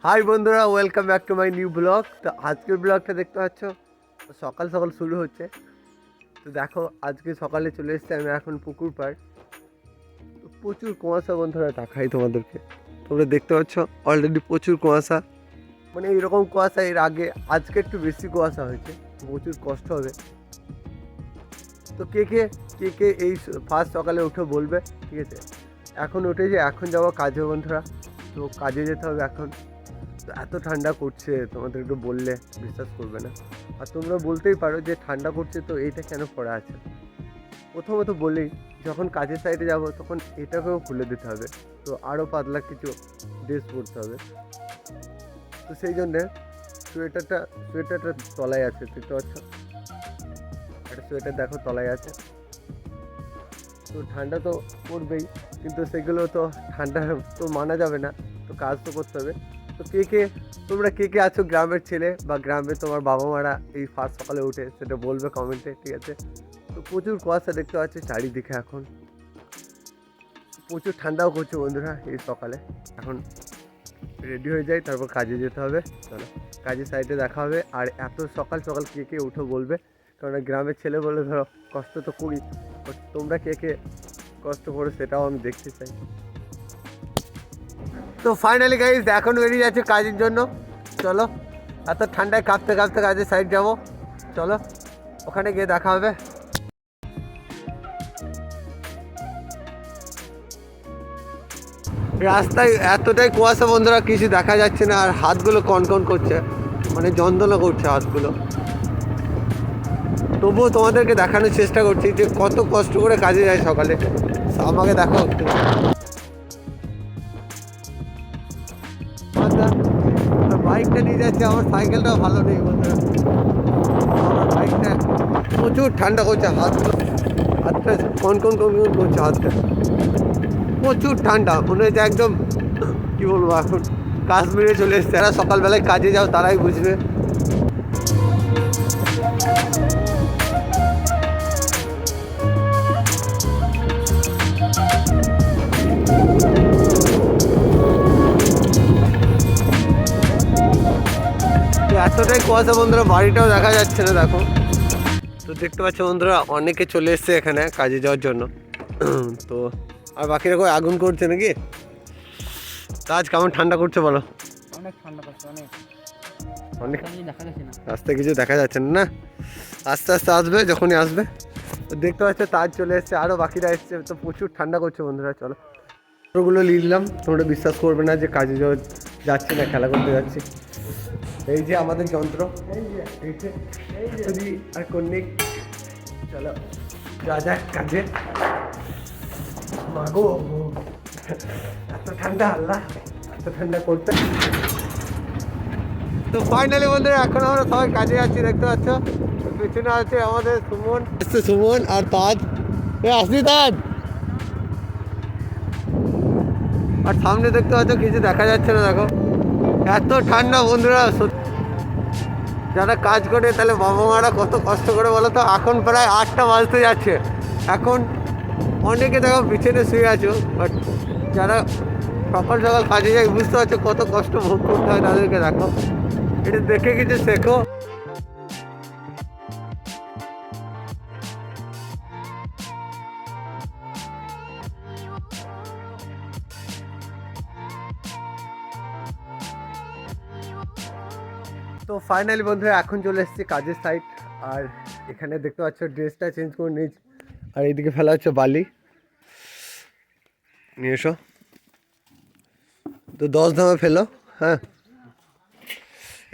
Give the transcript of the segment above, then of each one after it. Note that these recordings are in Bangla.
হাই বন্ধুরা, welcome back to my new blog. তো আজকের ব্লগটা দেখতে পাচ্ছ সকাল সকাল শুরু হচ্ছে। তো দেখো আজকে সকালে চলে এসেছি আমি এখন পুকুর পাড়। তো প্রচুর কুয়াশা বন্ধুরা, দেখাই তোমাদেরকে। তোমরা দেখতে পাচ্ছ অলরেডি প্রচুর কুয়াশা, মানে এইরকম কুয়াশা এর আগে আজকে একটু বেশি কুয়াশা হয়েছে, প্রচুর কষ্ট হবে। তো কে কে কে কে এই ফার্স্ট সকালে উঠে বলবে, ঠিক আছে? এখন উঠেছি, এখন যাবো কাজে বন্ধুরা। তো কাজে যেতে হবে এখন। তো এত ঠান্ডা করছে, তোমাদেরকে বললে বিশ্বাস করবে না। আর তোমরা বলতেই পারো যে ঠান্ডা করছে তো এইটা কেন পড়া আছে। প্রথমত বলি, যখন কাজের সাইডে যাব তখন এটাকেও খুলে দিতে হবে, তো আরও পাতলা কিছু ড্রেস পরতে হবে। তো সেই জন্যে সোয়েটারটা তলায় আছে, দেখতে পাচ্ছ? একটা সোয়েটার দেখো তলায় আছে। তো ঠান্ডা তো পড়বেই, কিন্তু সেগুলো তো ঠান্ডা তো মানা যাবে না, তো কাজ তো করতে হবে। তো তোমরা কে কে আছো গ্রামের ছেলে, বা গ্রামে তোমার বাবা মারা এই ফার্স্ট সকালে উঠে, সেটা বলবে কমেন্টে, ঠিক আছে? তো প্রচুর কুয়াশা দেখতে পাচ্ছি চারিদিকে, এখন প্রচুর ঠান্ডাও করছে বন্ধুরা এই সকালে। এখন রেডি হয়ে যাই, তারপর কাজে যেতে হবে। চলো কাজের সাইডে দেখা হবে। আর এত সকাল সকাল কে কে উঠে বলবে, কারণ গ্রামের ছেলে বলে ধরো কষ্ট তো করি, তোমরা কে কে কষ্ট করে সেটাও আমি দেখতে চাই। তো ফাইনালি গাইজ এখন বেরিয়ে যাচ্ছে কাজের জন্য। চলো, এত ঠান্ডায় কাঁপতে কাঁপতে কাজের সাইড যাব। চলো ওখানে গিয়ে দেখা হবে। রাস্তায় এতটাই কুয়াশা বন্ধুরা, কিছু দেখা যাচ্ছে না, আর হাতগুলো কনকন করছে, মানে যন্ত্রণা করছে হাতগুলো। তবুও তোমাদেরকে দেখানোর চেষ্টা করছি যে কত কষ্ট করে কাজে যায় সকালে। আমাকে দেখো, বাইকটা নিয়ে যাচ্ছে, আমার সাইকেলটাও ভালো নেই বন্ধুরা। আমার বাইকটা প্রচুর ঠান্ডা করছে, হাতটা কনকন কনকন করছে, হাতটা প্রচুর ঠান্ডা, মনে হচ্ছে একদম কি বলবো, এখন কাশ্মীরে চলে এসছে। যারা সকালবেলায় কাজে যাও তারাই বুঝবে। এতটাই কুয়াশা বন্ধুরা, বাড়িটাও দেখা যাচ্ছে না দেখো। তো দেখতে পাচ্ছ বন্ধুরা, অনেকে চলে এসছে এখানে কাজে যাওয়ার জন্য। তো আর বাকিরা কই আগুন করছে নাকি? কাজ কেমন ঠান্ডা করছে বলো? অনেক ঠান্ডা করছে, অনেক দেখা যাচ্ছে না। রাস্তায় কিছু দেখা যাচ্ছে না, না? আস্তে আস্তে আসবে, যখনই আসবে। তো দেখতে পাচ্ছ তাজ চলে এসছে, আরও বাকিরা এসছে। তো প্রচুর ঠান্ডা করছে বন্ধুরা। চলো ওগুলো নিয়ে নিলাম। তোমরা বিশ্বাস করবে না যে কাজে যাচ্ছি না, খেলা করতে যাচ্ছি। এই যে আমাদের যন্ত্র, আর কন্যা। চলো যা যাক কাজে। মাগো, এত ঠান্ডা, আল্লাহ এত ঠান্ডা করতে। তো ফাইনালি বন্ধুরা, এখন আমরা সবাই কাজে যাচ্ছি, দেখতে পাচ্ছ। পিছনে আছে আমাদের সুমন আর তাজ। আসলি তাজ? আর সামনে দেখতে পাচ্ছ কিছু দেখা যাচ্ছে না, দেখো এত ঠান্ডা বন্ধুরা। যারা কাজ করে তাহলে বাবা মারা কত কষ্ট করে বলো তো। এখন প্রায় 8টা বাজতে যাচ্ছে, এখন অনেকে দেখো পিছনে শুয়ে আছো, বাট যারা সকাল সকাল কাজে যায় বুঝতে পারছো কত কষ্ট ভোগ করতে হয় তাদেরকে। দেখো এটা দেখে কিছু শেখো। তো ফাইনালি বন্ধুরা, এখন চলে এসেছি কাজের সাইড। আর এখানে দেখতে পাচ্ছ ড্রেসটা চেঞ্জ করে নিয়েছি, আর এইদিকে ফেলা হচ্ছে বালি। নিয়ে এসো, তো 10 ধামে ফেলো। হ্যাঁ,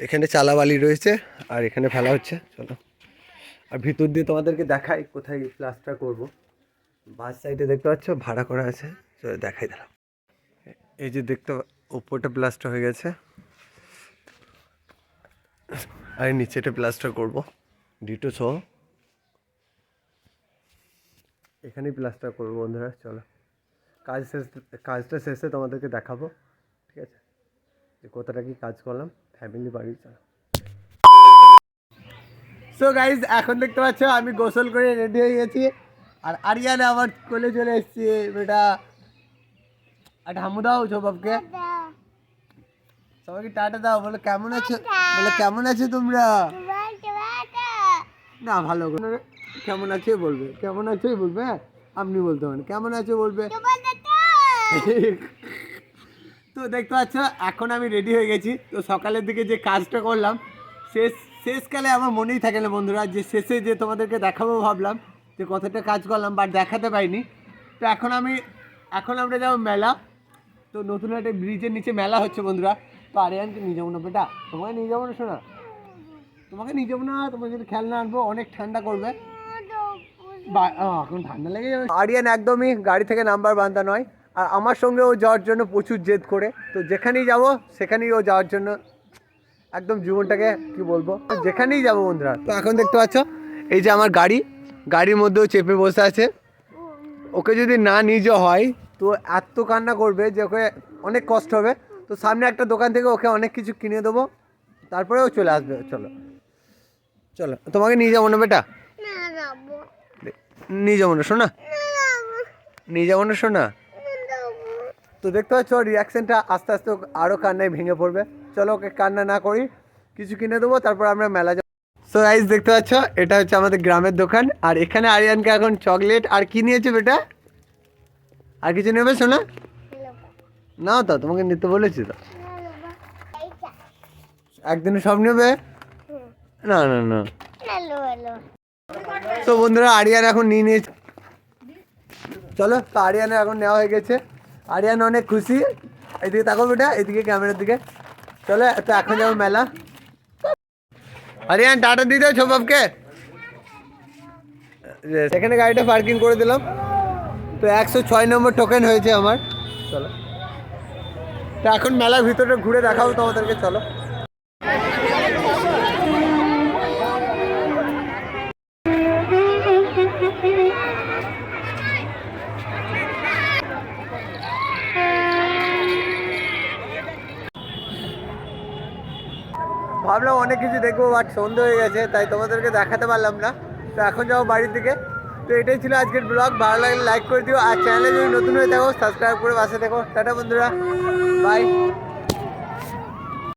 এখানে চালা বালি রয়েছে, আর এখানে ফেলা হচ্ছে। চলো আর ভিতর দিয়ে তোমাদেরকে দেখাই কোথায় প্লাস্টার করব। বাস সাইডে দেখতে পাচ্ছ ভাড়া করা আছে, চলো দেখাই দাঁড়াও। এই যে দেখতে, উপরটা প্লাস্টার হয়ে গেছে, আর নিচেটা প্লাস্টার করব ডিটো সহ। এখানেই প্লাস্টার করবো বন্ধুরা। চলো কাজটা শেষে তোমাদেরকে দেখাবো, ঠিক আছে, যে কতটা কি কাজ করলাম। ফ্যামিলি বাড়ি, চলো। সো গাইজ এখন দেখতে পাচ্ছ আমি গোসল করে রেডি হয়ে গেছি, আর আরিয়ানা আমার কোলে চলে এসেছি। বেটা আর হামু দাও সবাবকে। সবাইকে টাটা দাও, বলো কেমন আছো, বলো কেমন আছো তোমরা। না ভালো করে কেমন আছে বলবে, কেমন আছে বলবে, হ্যাঁ আপনি বলতে পারেন কেমন আছে বলবে। তো দেখতে পাচ্ছ এখন আমি রেডি হয়ে গেছি। তো সকালের দিকে যে কাজটা করলাম শেষকালে আমার মনেই থাকে না বন্ধুরা, যে শেষে যে তোমাদেরকে দেখাবো ভাবলাম যে কতটা কাজ করলাম, বাট দেখাতে পাইনি। তো এখন আমরা যাবো মেলা। তো নতুন একটা ব্রিজের নিচে মেলা হচ্ছে বন্ধুরা। তো আরিয়ানকে নিয়ে যাবো না বেটা, তোমাকে নিয়ে যাবো না শোনা, তোমাকে নিয়ে যাবো না, তোমার যদি খেলনা আনবো অনেক ঠান্ডা করবে, এখন ঠান্ডা লেগে যাবে। আরিয়ান একদমই গাড়ি থেকে নাম্বার বান্ধা নয়, আর আমার সঙ্গে ও যাওয়ার জন্য প্রচুর জেদ করে। তো যেখানেই যাব সেখানেই ও যাওয়ার জন্য একদম জীবনটাকে কি বলবো, যেখানেই যাবো বন্ধুরা। তো এখন দেখতে পাচ্ছ এই যে আমার গাড়ির মধ্যেও চেপে বসে আছে। ওকে যদি না নিয়ে যাওয়া হয় তো এত কান্না করবে যে ওকে অনেক কষ্ট হবে। তো সামনে একটা দোকান থেকে ওকে অনেক কিছু কিনে দেবো, তারপরে ও চলে আসবে। চলো চলো, তোমাকে নিয়ে যাবো না বেটা, নিয়ে যাবো না শোনা, নিয়ে যাবো না শোনা। তো দেখতে পাচ্ছ রিয়াকশনটা আস্তে আস্তে আরও কান্নায় ভেঙে পড়বে। চলো ওকে কান্না না করি, কিছু কিনে দেবো, তারপর আমরা মেলা যাবো। সো গাইস দেখতে পাচ্ছ এটা হচ্ছে আমাদের গ্রামের দোকান, আর এখানে আরিয়ানকে এখন চকলেট আর কি নিয়েছে বেটা, আর কিছু নেবে শোনা, নাও তো তোমাকে নিতে বলেছি তো, একদিনে সব নেবে, না না না। তো বন্ধুরা আরিয়ান এখন নিয়ে নিয়েছে, চলো। তো আরিয়ানের এখন নেওয়া হয়ে গেছে, আরিয়ান অনেক খুশি। এদিকে তাকো বেটা, এদিকে ক্যামেরার দিকে। চলো তো এখন যাবো মেলা। আরিয়ান টাটা দিয়ে দাও সবাবকে। সেখানে গাড়িটা পার্কিং করে দিলাম। তো 106 নম্বর টোকেন হয়েছে আমার। চলো তো এখন মেলার ভিতরে ঘুরে দেখাবো তোমাদেরকে, চলো। ভাবলাম অনেক কিছু দেখবো, বাট সন্ধ্যে হয়ে গেছে তাই তোমাদেরকে দেখাতে পারলাম না। তো এখন যাবো বাড়ির দিকে। তো এটাই ছিল আজকের ব্লগ। ভালো লাগলে লাইক করে দিও, আর চ্যানেলে যদি নতুন হয়ে থাকো সাবস্ক্রাইব করে পাশে দেখো। টাটা বন্ধুরা, বাই।